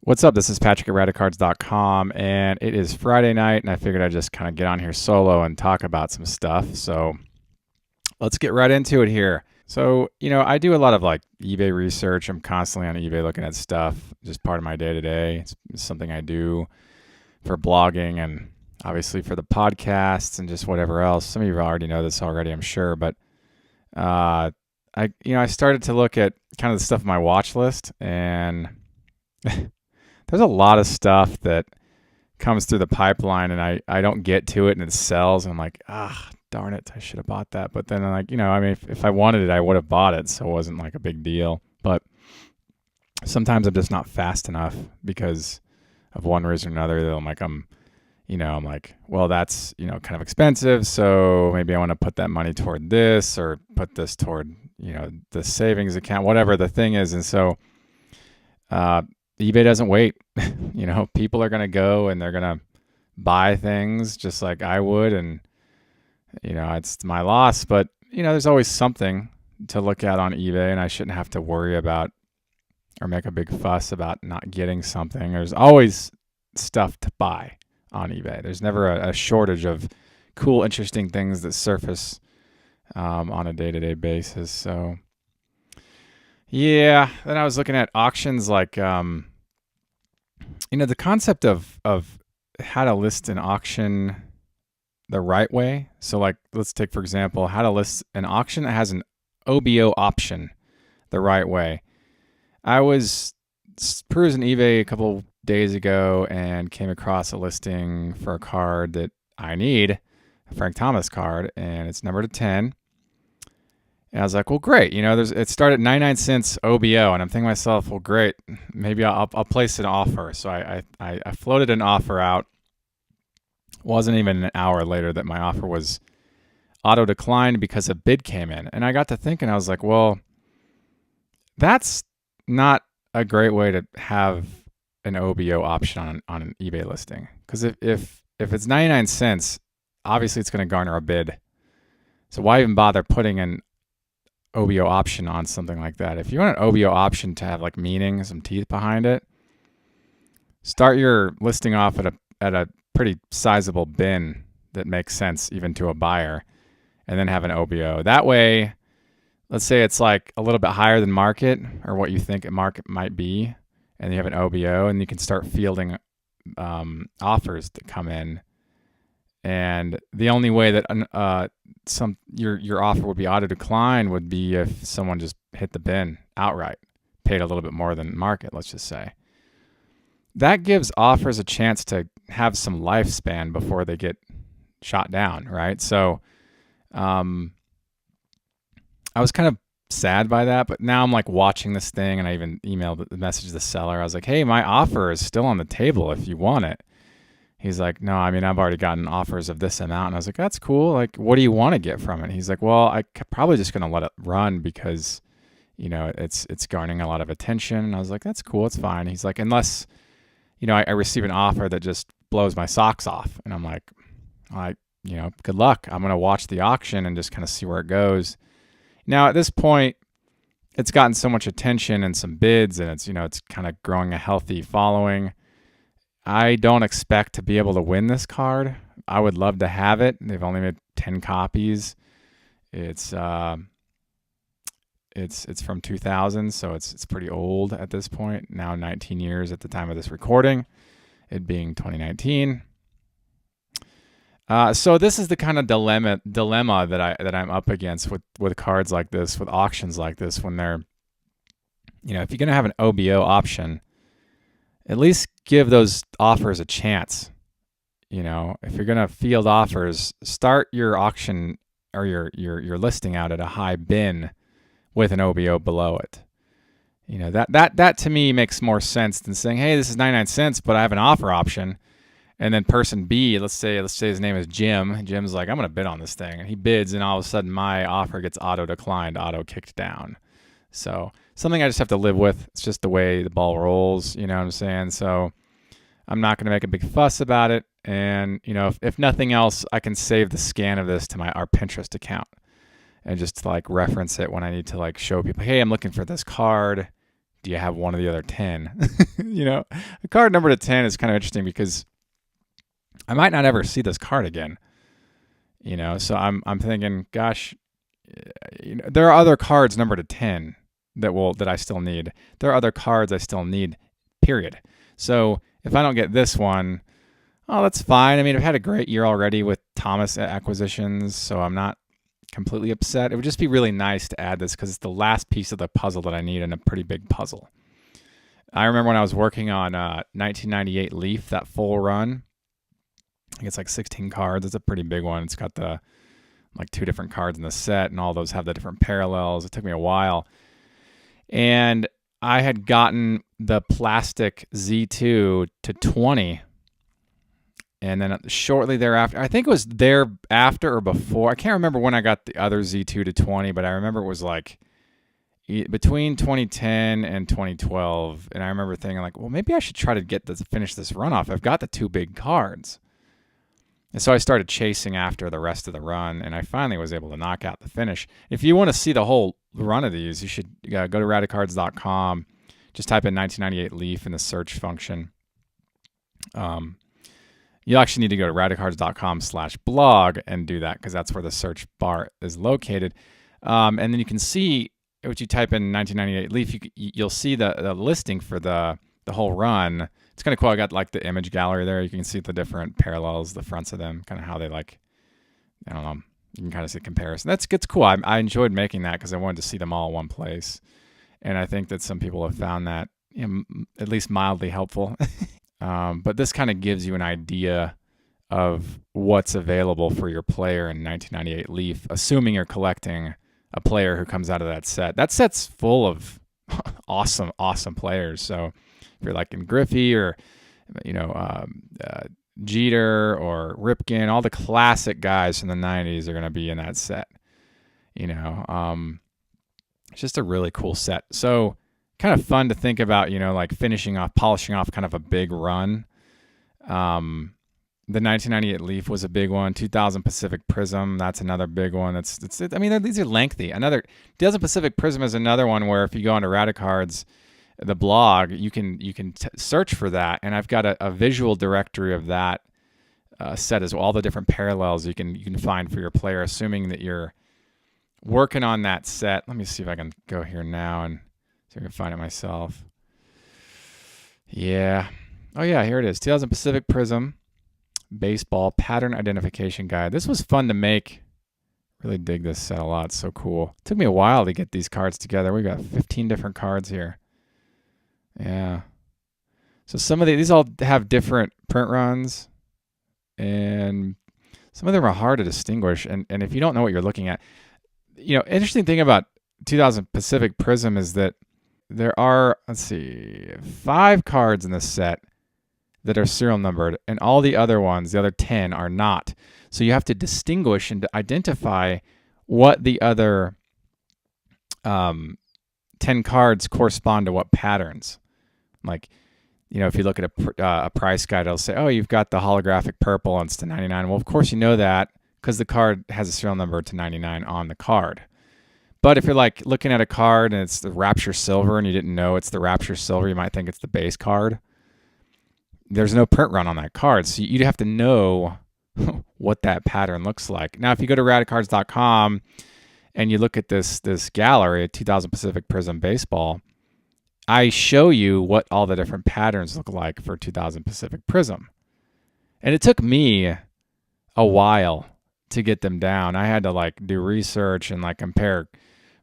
What's up? This is Patrick at Radicards.com, and it is Friday night, and I figured I'd just kind of get on here solo and talk about some stuff. So let's get right into it here. So, I do a lot of like eBay research. I'm constantly on eBay looking at stuff, just part of my day to day. It's something I do for blogging and obviously for the podcasts and just whatever else. Some of you already know this already, I'm sure, but I started to look at kind of the stuff on my watch list, and there's a lot of stuff that comes through the pipeline, and I don't get to it, and it sells, and I'm like, darn it, I should have bought that. But then I'm like, if I wanted it, I would have bought it, so it wasn't like a big deal. But sometimes I'm just not fast enough because of one reason or another. I'm like, well, that's, kind of expensive, so maybe I want to put that money toward this or put this toward, the savings account, whatever the thing is. And so eBay doesn't wait. People are going to go and they're going to buy things just like I would. And, it's my loss. But, there's always something to look at on eBay, and I shouldn't have to worry about or make a big fuss about not getting something. There's always stuff to buy on eBay. There's never a shortage of cool, interesting things that surface on a day-to-day basis. So, yeah. Then I was looking at auctions like, the concept of how to list an auction the right way. So like, let's take, for example, how to list an auction that has an OBO option the right way. I was perusing eBay a couple days ago and came across a listing for a card that I need, a Frank Thomas card, and it's numbered to 10. And I was like, well, great. It started at 99 cents OBO, and I'm thinking to myself, well, great. Maybe I'll place an offer. So I floated an offer out. Wasn't even an hour later that my offer was auto declined because a bid came in. And I got to thinking, I was like, well, that's not a great way to have an OBO option on an eBay listing. Because if it's 99 cents, obviously it's going to garner a bid. So why even bother putting an OBO option on something like that? If you want an OBO option to have like meaning, some teeth behind it, start your listing off at a pretty sizable bin that makes sense even to a buyer, and then have an OBO. That way, let's say it's like a little bit higher than market or what you think a market might be, and you have an OBO, and you can start fielding offers that come in. And the only way that your offer would be auto decline would be if someone just hit the bin outright, paid a little bit more than market, let's just say. That gives offers a chance to have some lifespan before they get shot down, right? So I was kind of sad by that, but now I'm like watching this thing, and I even emailed the message to the seller. I was like, hey, my offer is still on the table if you want it. He's like, no, I've already gotten offers of this amount. And I was like, that's cool. Like, what do you want to get from it? He's like, well, I'm probably just going to let it run because, it's garnering a lot of attention. And I was like, that's cool. It's fine. He's like, unless, I receive an offer that just blows my socks off. And I'm like, good luck. I'm going to watch the auction and just kind of see where it goes. Now, at this point, it's gotten so much attention and some bids, and it's kind of growing a healthy following. I don't expect to be able to win this card. I would love to have it. They've only made 10 copies. It's from 2000, so it's pretty old at this point. Now 19 years at the time of this recording, it being 2019. So this is the kind of dilemma that I'm up against with cards like this, with auctions like this, when they're, if you're gonna have an OBO option, at least give those offers a chance. If you're going to field offers, start your auction or your listing out at a high bin with an OBO below it. That to me makes more sense than saying, hey, this is 99 cents, but I have an offer option. And then person B, let's say his name is Jim. Jim's like, I'm going to bid on this thing. And he bids, and all of a sudden my offer gets auto declined, auto kicked down. So something I just have to live with. It's just the way the ball rolls, you know what I'm saying? So I'm not going to make a big fuss about it. And, if nothing else, I can save the scan of this to our Pinterest account and just like reference it when I need to like show people, hey, I'm looking for this card. do you have one of the other 10? A card numbered to 10 is kind of interesting because I might not ever see this card again. So I'm thinking, gosh, there are other cards numbered to 10 that I still need. There are other cards I still need, period. So if I don't get this one, oh, that's fine. I mean, I've had a great year already with Thomas acquisitions, so I'm not completely upset. It would just be really nice to add this because it's the last piece of the puzzle that I need in a pretty big puzzle. I remember when I was working on 1998 Leaf, that full run. I think it's like 16 cards. It's a pretty big one. It's got the like 2 different cards in the set, and all those have the different parallels. It took me a while. And I had gotten the plastic Z2 to 20. And then shortly thereafter, I think it was thereafter or before. I can't remember when I got the other Z2 to 20, but I remember it was like between 2010 and 2012. And I remember thinking like, well, maybe I should try to finish this run off. I've got the 2 big cards. And so I started chasing after the rest of the run, and I finally was able to knock out the finish. If you want to see the whole run of these, you should go to Radicards.com. Just type in 1998 Leaf in the search function. You actually need to go to Radicards.com/blog and do that because that's where the search bar is located. And then you can see, what you type in 1998 Leaf, you'll see the listing for the whole run. It's kind of cool. I got like the image gallery there. You can see the different parallels, the fronts of them, kind of how they like, I don't know. You can kind of see the comparison. It's cool. I enjoyed making that because I wanted to see them all in one place. And I think that some people have found that at least mildly helpful. But this kind of gives you an idea of what's available for your player in 1998 Leaf, assuming you're collecting a player who comes out of that set. That set's full of awesome players. So if you're like in Griffey or, Jeter or Ripken, all the classic guys from the 90s are going to be in that set. It's just a really cool set. So kind of fun to think about, like polishing off kind of a big run. The 1998 Leaf was a big one. 2000 Pacific Prism, that's another big one. These are lengthy. 2000 Pacific Prism is another one where if you go onto Radicards, the blog, you can search for that, and I've got a visual directory of that set as well. All the different parallels you can find for your player, assuming that you're working on that set. Let me see if I can go here now and see if I can find it myself. Yeah. Oh yeah, here it is. 2000 Pacific Prism Baseball Pattern Identification Guide. This was fun to make. Really dig this set a lot. It's so cool. It took me a while to get these cards together. We got 15 different cards here. Yeah. So some of these all have different print runs, and some of them are hard to distinguish. And if you don't know what you're looking at, interesting thing about 2000 Pacific Prism is that there are, 5 cards in this set that are serial numbered, and all the other ones, the other 10, are not. So you have to distinguish and to identify what the other 10 cards correspond to what patterns. Like, if you look at a price guide, it'll say, oh, you've got the holographic purple and it's to 99. Well, of course you know that because the card has a serial number to 99 on the card. But if you're like looking at a card and it's the Rapture Silver and you didn't know it's the Rapture Silver, you might think it's the base card. There's no print run on that card. So you'd have to know what that pattern looks like. Now, if you go to Radicards.com and you look at this gallery, 2000 Pacific Prism Baseball, I show you what all the different patterns look like for 2000 Pacific Prism. And it took me a while to get them down. I had to do research and compare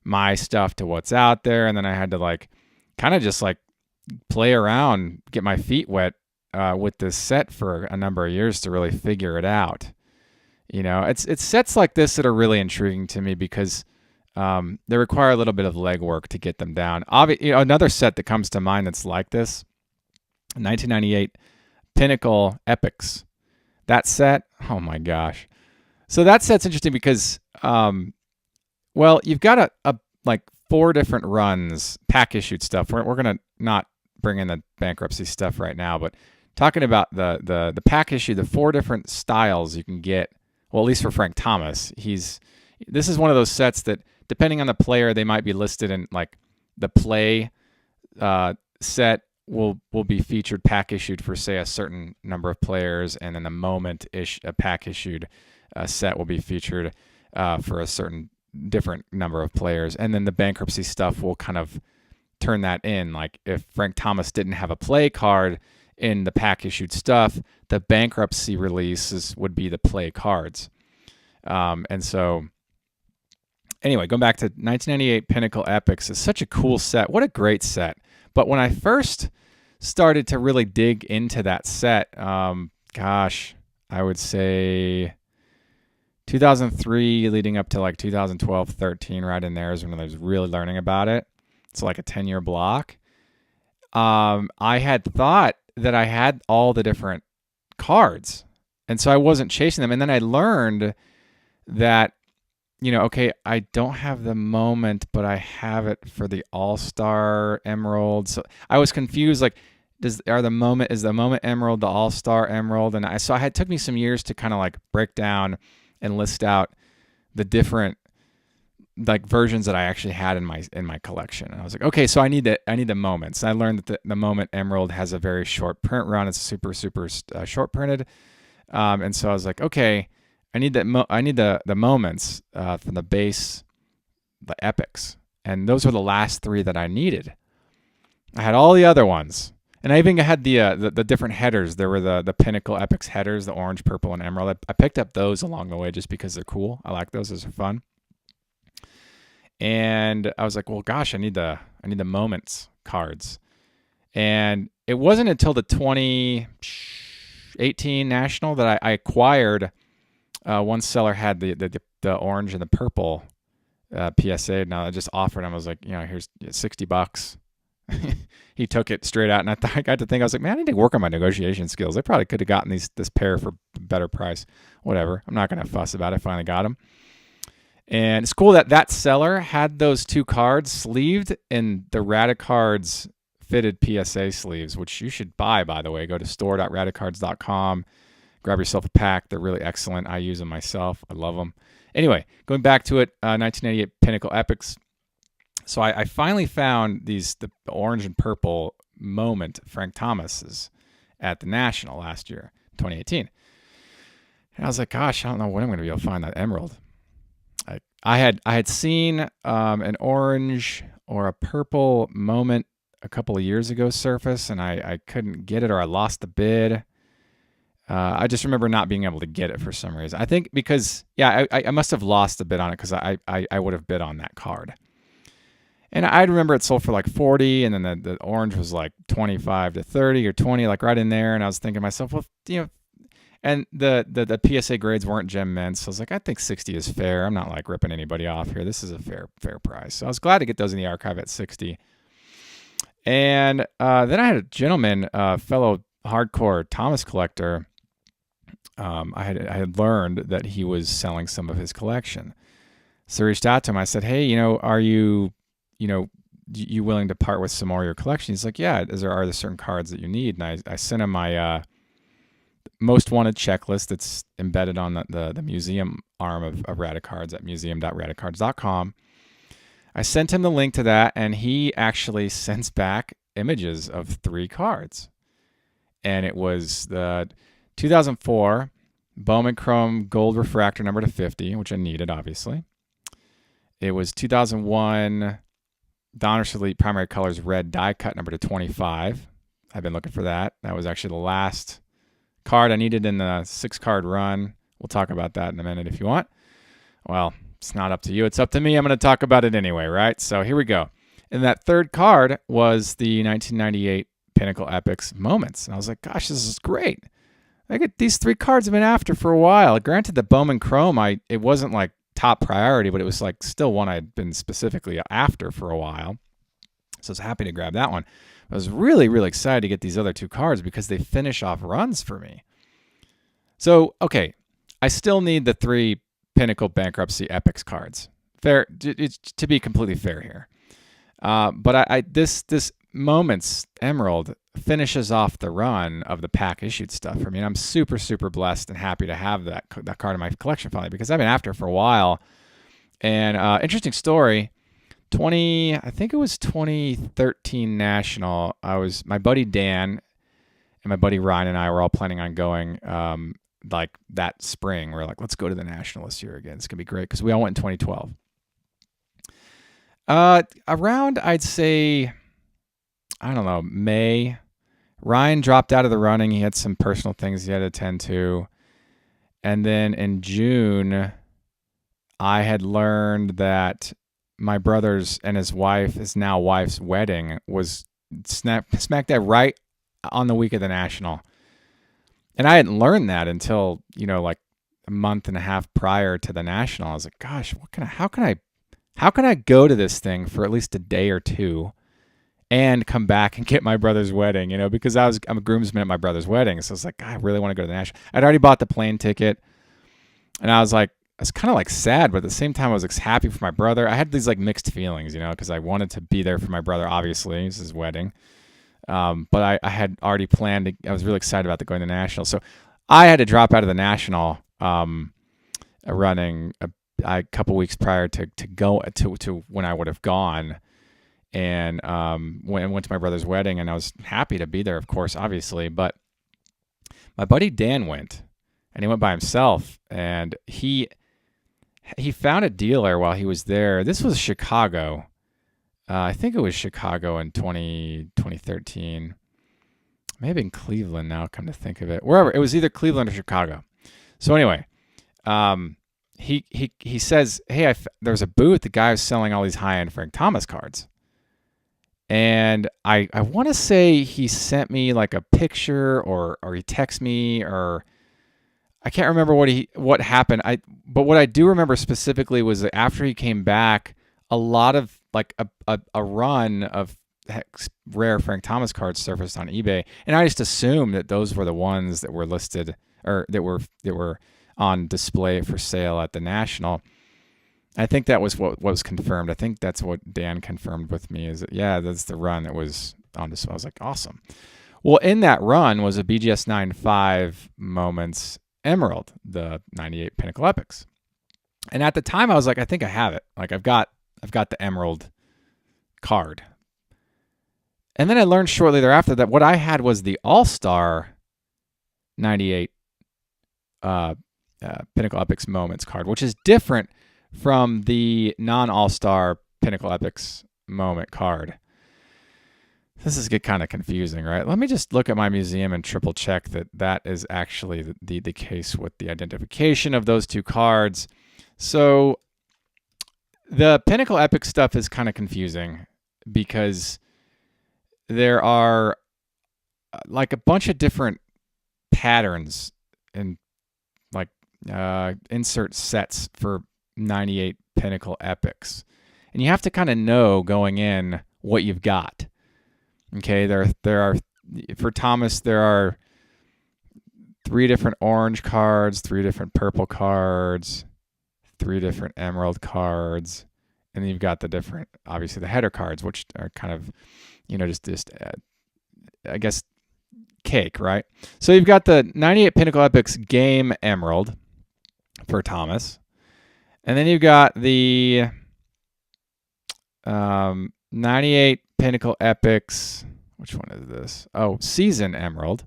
my stuff to what's out there. And then I had to kind of just play around, get my feet wet with this set for a number of years to really figure it out. It's sets like this that are really intriguing to me because they require a little bit of legwork to get them down. Another set that comes to mind that's like this, 1998 Pinnacle Epics. That set, oh my gosh. So that set's interesting because, you've got a 4 different runs, pack issued stuff. We're going to not bring in the bankruptcy stuff right now, but talking about the pack issue, the 4 different styles you can get, well, at least for Frank Thomas, this is one of those sets that, depending on the player, they might be listed in the play set will be featured pack issued for, say, a certain number of players, and then the moment a pack issued set will be featured for a certain different number of players, and then the bankruptcy stuff will kind of turn that in. Like if Frank Thomas didn't have a play card in the pack issued stuff, the bankruptcy releases would be the play cards. And so anyway, going back to 1998 Pinnacle Epics, is such a cool set. What a great set. But when I first started to really dig into that set, I would say 2003 leading up to like 2012, 13, right in there is when I was really learning about it. It's like a 10-year block. I had thought that I had all the different cards, and so I wasn't chasing them. And then I learned that, okay, I don't have the moment, but I have it for the All-Star Emerald. So I was confused, like, is the moment Emerald the All-Star Emerald? And it took me some years to kind of like break down and list out the different like versions that I actually had in my collection. And I was like, okay, so I need the moments. And I learned that the moment Emerald has a very short print run. It's super short printed, and so I was like, okay, I need the moments from the base, the epics, and those were the last three that I needed. I had all the other ones, and I even had the different headers. There were the Pinnacle Epics headers, the orange, purple, and emerald. I picked up those along the way just because they're cool. I like those; those are fun. And I was like, well, gosh, I need the moments cards. And it wasn't until the 2018 National that I acquired. One seller had the orange and the purple PSA. Now I just offered him. I was like, here's $60. He took it straight out, and I got to think, I was like, man, I need to work on my negotiation skills. I probably could have gotten this pair for a better price. Whatever. I'm not going to fuss about it. I finally got them. And it's cool that seller had those two cards sleeved in the Radicards fitted PSA sleeves, which you should buy, by the way. Go to store.radicards.com. Grab yourself a pack. They're really excellent. I use them myself. I love them. Anyway, going back to it, 1988 Pinnacle Epics. So I finally found the orange and purple moment Frank Thomas's at the National last year, 2018. And I was like, gosh, I don't know when I'm going to be able to find that emerald. I had seen an orange or a purple moment a couple of years ago surface, and I couldn't get it, or I lost the bid. I just remember not being able to get it for some reason. I think because, I must have lost the bid on it because I would have bid on that card. And I remember it sold for like 40, and then the orange was like 25 to 30 or 20, like right in there. And I was thinking to myself, well, and the PSA grades weren't gem mints. So I was like, I think 60 is fair. I'm not like ripping anybody off here. This is a fair price. So I was glad to get those in the archive at 60. And then I had a gentleman, fellow hardcore Thomas collector. I had learned that he was selling some of his collection. So I reached out to him. I said, hey, are you willing to part with some more of your collection? He's like, yeah. Are there certain cards that you need? And I sent him my most wanted checklist that's embedded on the museum arm of Radicards at museum.radicards.com. I sent him the link to that, and he actually sends back images of 3 cards. And it was the 2004 Bowman Chrome Gold Refractor number to 50, which I needed, obviously. It was 2001 Donruss Elite Primary Colors Red Die Cut number to 25. I've been looking for that. That was actually the last card I needed in the 6-card run. We'll talk about that in a minute if you want. Well, it's not up to you. It's up to me. I'm going to talk about it anyway, right? So here we go. And that 3rd card was the 1998 Pinnacle Epics Moments. And I was like, gosh, this is great. I get these 3 cards I've been after for a while. Granted, the Bowman Chrome, it wasn't like top priority, but it was like still one I'd been specifically after for a while. So I was happy to grab that one. I was really, really excited to get these other 2 cards because they finish off runs for me. So, okay, I still need the 3 Pinnacle Bankruptcy Epics cards. Fair, to be completely fair here. But this Moments Emerald finishes off the run of the pack issued stuff for me. And I'm super, super blessed and happy to have that card in my collection finally because I've been after it for a while. And interesting story. I think it was 2013 National. My buddy Dan and my buddy Ryan and I were all planning on going like that spring. We're like, let's go to the National this year again. It's going to be great because we all went in 2012. Around, I'd say, I don't know, May, Ryan dropped out of the running. He had some personal things he had to attend to. And then in June, I had learned that my brother's and his wife's wedding was smack dab right on the week of the National. And I hadn't learned that until, like a month and a half prior to the National. I was like, gosh, how can I go to this thing for at least a day or two and come back and get my brother's wedding, because I'm a groomsman at my brother's wedding. So I was like, God, I really want to go to the National. I'd already bought the plane ticket, and I was kind of like sad, but at the same time, I was happy for my brother. I had these like mixed feelings, because I wanted to be there for my brother, obviously. It's his wedding. But I had already planned I was really excited about going to the National. So I had to drop out of the National running a couple weeks prior to go to when I would have gone. And went to my brother's wedding, and I was happy to be there, of course, obviously. But my buddy Dan went, and he went by himself, and he found a dealer while he was there. This was Chicago. I think it was Chicago in 2013. Maybe in Cleveland now, come to think of it. Wherever. It was either Cleveland or Chicago. So anyway, he says, hey, there's a booth. The guy was selling all these high-end Frank Thomas cards. And I want to say he sent me like a picture or he texted me, or I can't remember what happened. But what I do remember specifically was that after he came back, a lot of like a run of rare Frank Thomas cards surfaced on eBay, and I just assumed that those were the ones that were listed or that were on display for sale at the National. I think that was what was confirmed. I think that's what Dan confirmed with me, is that, yeah, that's the run that was on display. I was like, awesome. Well, in that run was a BGS 9.5 Moments Emerald, the 98 Pinnacle Epics. And at the time I was like, I think I have it. Like I've got the Emerald card. And then I learned shortly thereafter that what I had was the All-Star 98 Pinnacle Epics Moments card, which is different from the non-All-Star Pinnacle Epics Moment card. This is get kind of confusing, right? Let me just look at my museum and triple check that is actually the case with the identification of those two cards. So the Pinnacle Epic stuff is kind of confusing because there are like a bunch of different patterns and like insert sets for 98 Pinnacle Epics. And you have to kind of know going in what you've got. Okay, there are, for Thomas, there are 3 different orange cards, 3 different purple cards, 3 different emerald cards, and then you've got the different, obviously the header cards, which are kind of, just I guess, cake, right? So you've got the 98 Pinnacle Epics Game Emerald for Thomas. And then you've got the 98 Pinnacle Epics. Which one is this? Oh, Season Emerald.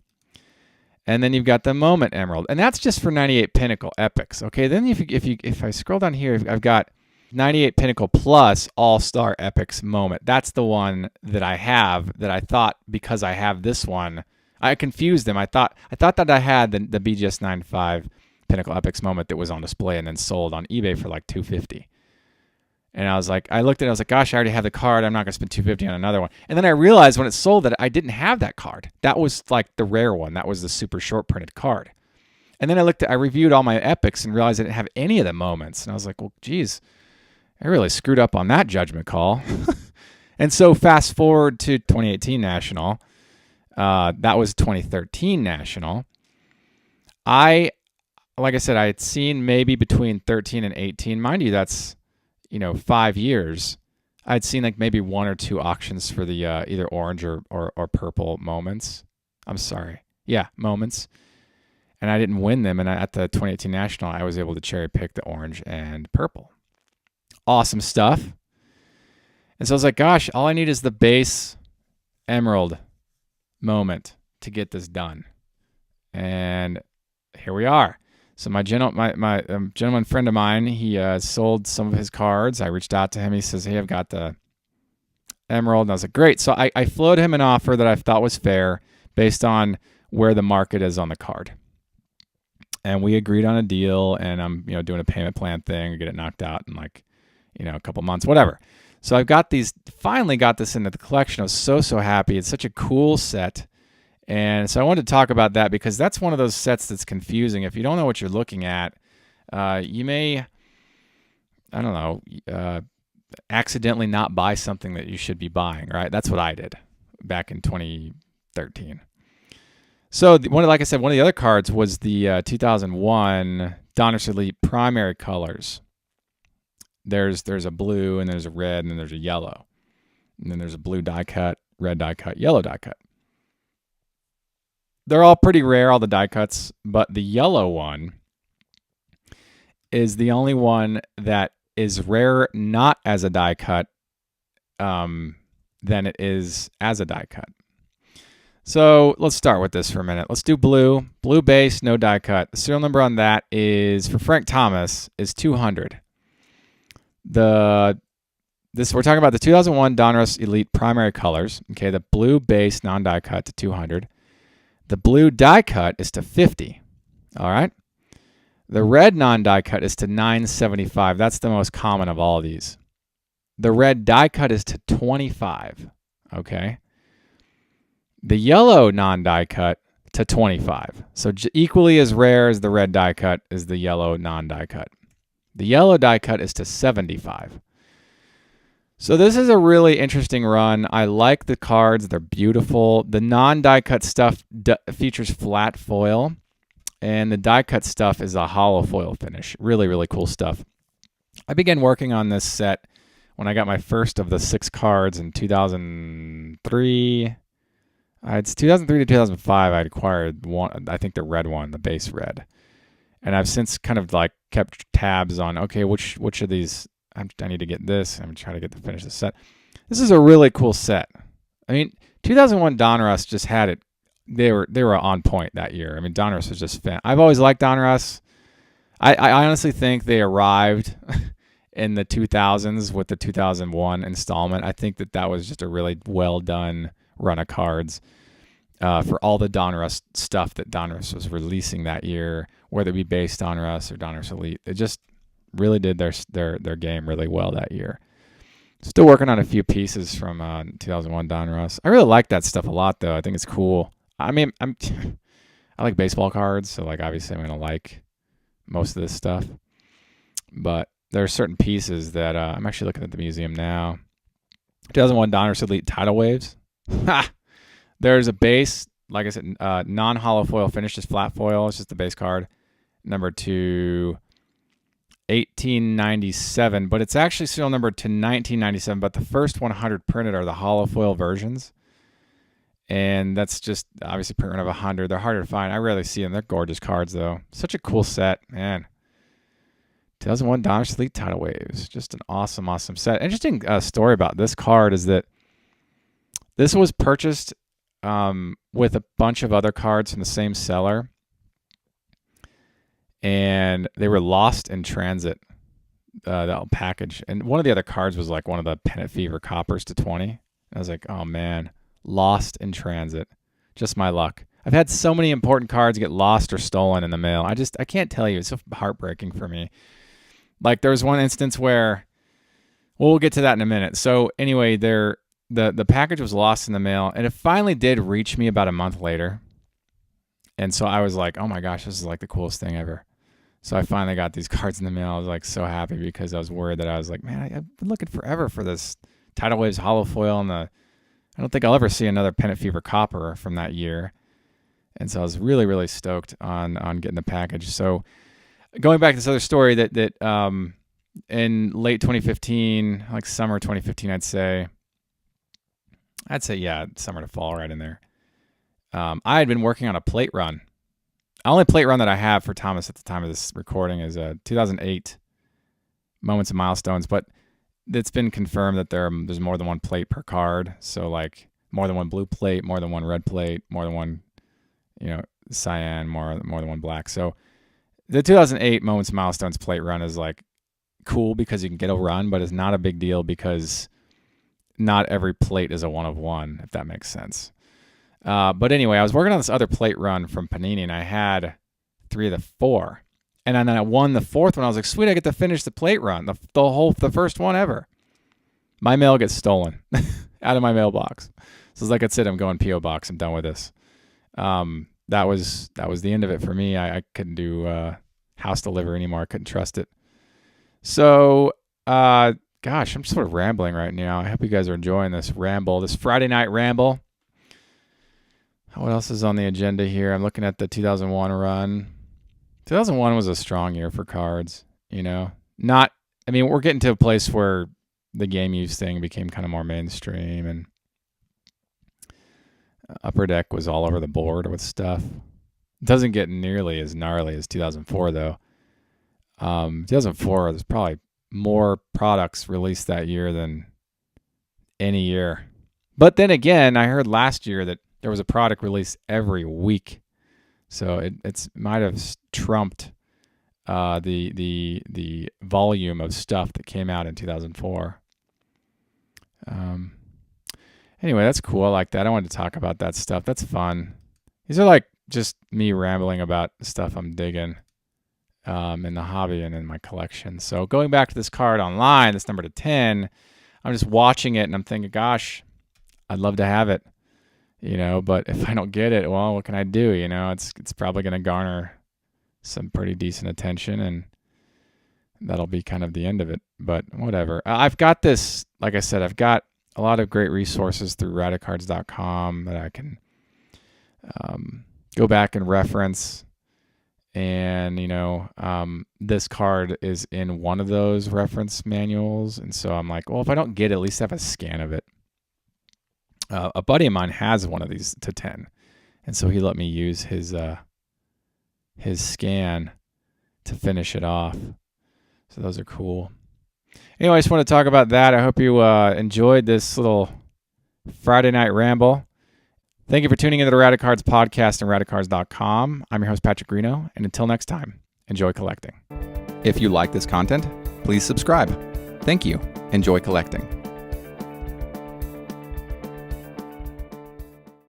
And then you've got the Moment Emerald. And that's just for 98 Pinnacle Epics. Okay, then if I scroll down here, I've got 98 Pinnacle Plus All-Star Epics Moment. That's the one that I have, that I thought, because I have this one, I confused them. I thought that I had the BGS 9.5 Pinnacle Epics Moment that was on display and then sold on eBay for like $250. And I was like, I looked at it, I was like, gosh, I already have the card. I'm not going to spend $250 on another one. And then I realized when it sold that I didn't have that card. That was like the rare one. That was the super short printed card. And then I reviewed all my epics and realized I didn't have any of the moments. And I was like, well, geez, I really screwed up on that judgment call. And so fast forward to 2018 National. That was 2013 National. Like I said, I had seen maybe between 13 and 18. Mind you, that's 5 years. I'd seen like maybe 1 or 2 auctions for the either orange or purple moments. I'm sorry. Yeah, moments. And I didn't win them. And at the 2018 National, I was able to cherry pick the orange and purple. Awesome stuff. And so I was like, gosh, all I need is the base Emerald moment to get this done. And here we are. So my gentleman friend of mine, he sold some of his cards. I reached out to him. He says, hey, I've got the Emerald. And I was like, great. So I floated him an offer that I thought was fair based on where the market is on the card. And we agreed on a deal, and I'm doing a payment plan thing, get it knocked out in like a couple months, whatever. So I've got finally got this into the collection. I was so happy. It's such a cool set. And so I wanted to talk about that because that's one of those sets that's confusing. If you don't know what you're looking at, you may, I don't know, accidentally not buy something that you should be buying, right? That's what I did back in 2013. So like I said, one of the other cards was the 2001 Donruss Elite primary colors. There's a blue, and there's a red, and then there's a yellow. And then there's a blue die cut, red die cut, yellow die cut. They're all pretty rare, all the die cuts, but the yellow one is the only one that is rare not as a die cut than it is as a die cut. So let's start with this for a minute. Let's do blue. Blue base, no die cut. The serial number on that is, for Frank Thomas, is 200. We're talking about the 2001 Donruss Elite primary colors. Okay, the blue base non-die cut to 200. The blue die cut is to 50. All right. The red non-die cut is to 975. That's the most common of all of these. The red die cut is to 25. Okay. The yellow non-die cut to 25. So equally as rare as the red die cut is the yellow non-die cut. The yellow die cut is to 75. So this is a really interesting run. I like the cards. They're beautiful. The non-die cut stuff features flat foil, and the die cut stuff is a hollow foil finish. Really, really cool stuff. I began working on this set when I got my first of the 6 cards in 2003. It's 2003 to 2005. I acquired one, I think the red one, the base red. And I've since kind of like kept tabs on, okay, which of these I need to get this. I'm trying to finish the set. This is a really cool set. I mean, 2001 Donruss just had it. They were on point that year. I mean, Donruss was just fan. I've always liked Donruss. I honestly think they arrived in the 2000s with the 2001 installment. I think that was just a really well done run of cards for all the Donruss stuff that Donruss was releasing that year, whether it be base Donruss or Donruss Elite. It just really did their game really well that year. Still working on a few pieces from 2001 Donruss. I really like that stuff a lot, though. I think it's cool. I mean, I like baseball cards, so like obviously I'm gonna like most of this stuff. But there are certain pieces that I'm actually looking at the museum now. 2001 Donruss Elite Tidal Waves. There's a base, like I said, non-hollow foil finish, just flat foil. It's just the base card. Number 2, 1897, but it's actually serial number to 1997. But the first 100 printed are the hollow foil versions. And that's just obviously print run of 100. They're harder to find. I rarely see them. They're gorgeous cards, though. Such a cool set, man. 2001 Donruss Elite Tidal Waves. Just an awesome, awesome set. Interesting story about this card is that this was purchased with a bunch of other cards from the same seller. And they were lost in transit, that package. And one of the other cards was like one of the Pennant Fever Coppers to 20. And I was like, oh, man. Lost in transit. Just my luck. I've had so many important cards get lost or stolen in the mail. I can't tell you. It's so heartbreaking for me. Like there was one instance where, well, we'll get to that in a minute. So anyway, the package was lost in the mail, and it finally did reach me about a month later. And so I was like, oh my gosh, this is like the coolest thing ever. So I finally got these cards in the mail. I was like so happy because I was worried that I was like, man, I've been looking forever for this Tidal Waves hollow foil, and I don't think I'll ever see another Pennant Fever Copper from that year. And so I was really, really stoked on getting the package. So going back to this other story that in late 2015, like summer 2015, I'd say yeah, summer to fall, right in there. I had been working on a plate run. The only plate run that I have for Thomas at the time of this recording is 2008 Moments and Milestones. But it's been confirmed that there's more than one plate per card. So like more than one blue plate, more than one red plate, more than one, cyan, more than one black. So the 2008 Moments and Milestones plate run is like cool because you can get a run, but it's not a big deal because not every plate is a 1 of 1, if that makes sense. But anyway, I was working on this other plate run from Panini, and I had 3 of the 4. And then I won the 4th one. I was like, sweet, I get to finish the plate run, the first one ever. My mail gets stolen out of my mailbox. So it's like, that's it. I'm going P.O. Box. I'm done with this. That was the end of it for me. I couldn't do house delivery anymore. I couldn't trust it. So, gosh, I'm sort of rambling right now. I hope you guys are enjoying this Friday night ramble. What else is on the agenda here? I'm looking at the 2001 run. 2001 was a strong year for cards, we're getting to a place where the game use thing became kind of more mainstream, and Upper Deck was all over the board with stuff. It doesn't get nearly as gnarly as 2004, though. 2004, there's probably more products released that year than any year. But then again, I heard last year that there was a product released every week. So it might have trumped the volume of stuff that came out in 2004. Anyway, that's cool. I like that. I wanted to talk about that stuff. That's fun. These are like just me rambling about stuff I'm digging in the hobby and in my collection. So going back to this card online, this number to 10, I'm just watching it and I'm thinking, gosh, I'd love to have it. But if I don't get it, well, what can I do? It's probably going to garner some pretty decent attention, and that'll be kind of the end of it. But whatever. I've got this, like I said, I've got a lot of great resources through Radicards.com that I can go back and reference. And, this card is in one of those reference manuals. And so I'm like, well, if I don't get it, at least have a scan of it. A buddy of mine has one of these to 10, and so he let me use his scan to finish it off. So those are cool. Anyway, I just want to talk about that. I hope you enjoyed this little Friday night ramble. Thank you for tuning into the Radicards podcast and Radicards.com. I'm your host, Patrick Greeno, and until next time, enjoy collecting. If you like this content, please subscribe. Thank you. Enjoy collecting.